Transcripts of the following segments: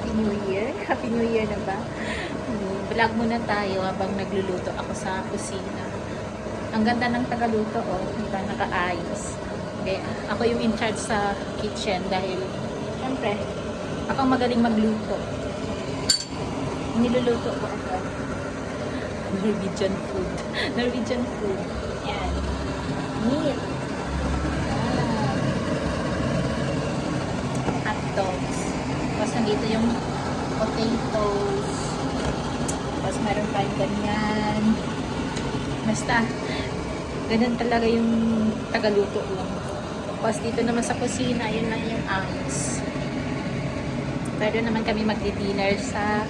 Happy New Year. Happy New Year na ba? Vlog muna tayo habang nagluluto ako sa kusina. Ang ganda ng tagaluto, oh. Diba? Nakaayos. Okay. Ako yung in charge sa kitchen dahil, syempre, ako ang magaling magluto. Niluluto ko ako. Norwegian food. Norwegian food. Yan. Meat. Hot dogs. Tapos nandito yung potatoes. Tapos meron tayong ganyan. Basta, ganun talaga yung tagaluto lang. Tapos dito naman sa kusina, yun lang yung angst. Pero naman kami magdi-dinner sa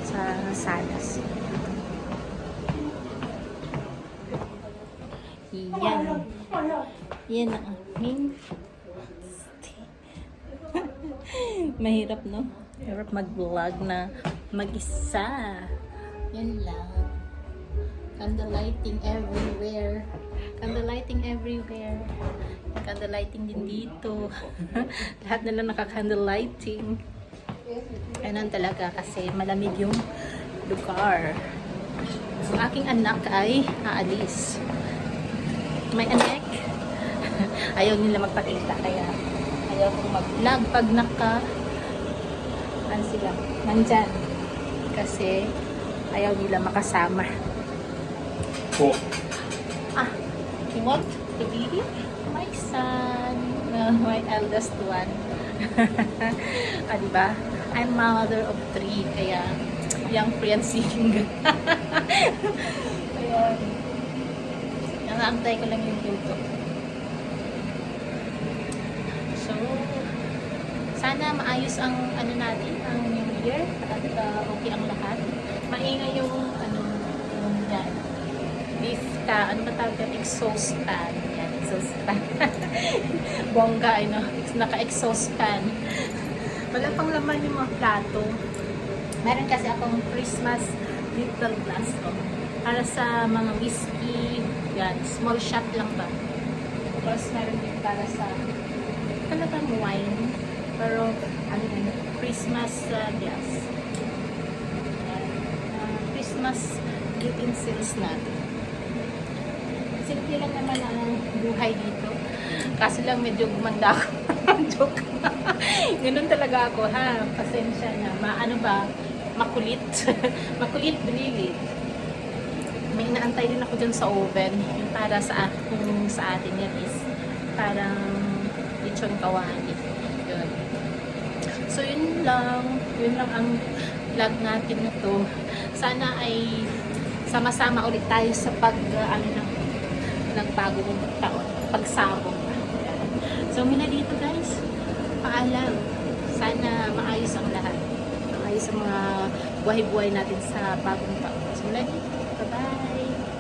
sa salas. Yan. Yan ang aming mahirap, no? Mahirap mag-vlog na mag-isa. Yan lang. Candlelighting everywhere. Candlelighting everywhere. Candlelighting din dito. Lahat na lang naka-candlelighting. Ganun talaga kasi malamig yung lugar. Ang aking anak ay aalis. May anak. Ayaw nila magpakita kaya ayaw kong mag-vlog pag sila nandyan. Kasi ayaw nila makasama. Oh. You want to be my son? My eldest one. Diba? I'm mother of 3 kaya young fiancing. Ayan. Nakaantay ko lang yung luto. So, sana maayos ang natin, ang New Year at okay ang lahat. Maingay yung yung yan. Beef ano ba tawag yan? Exhaust fan. Yan, exhaust fan. Bongga, naka-exhaust fan. Wala pang laman yung mga plato. Meron kasi akong Christmas little glass para sa mga whiskey. Yan, small shot lang ba. Tapos meron din para sa talagang wine. Pero, Christmas glass. Christmas utensils natin. Simple lang naman ang buhay dito. Kaso lang medyo gumanda ako. Joke. Ganun talaga ako, ha? Pasensya na. Makulit. Makulit, brilliant. May inaantay din ako dyan sa oven. Yung para sa atin yan is parang lechon kawali. Yun. So, yun lang. Yun lang ang vlog natin na to. Sana ay sama-sama ulit tayo sa ng bagong taon. Pagsabong. So, muna dito guys. Paalam. Sana maayos ang lahat. Maayos ang mga buhay-buhay natin sa bagong taon. So, mula dito. Bye-bye.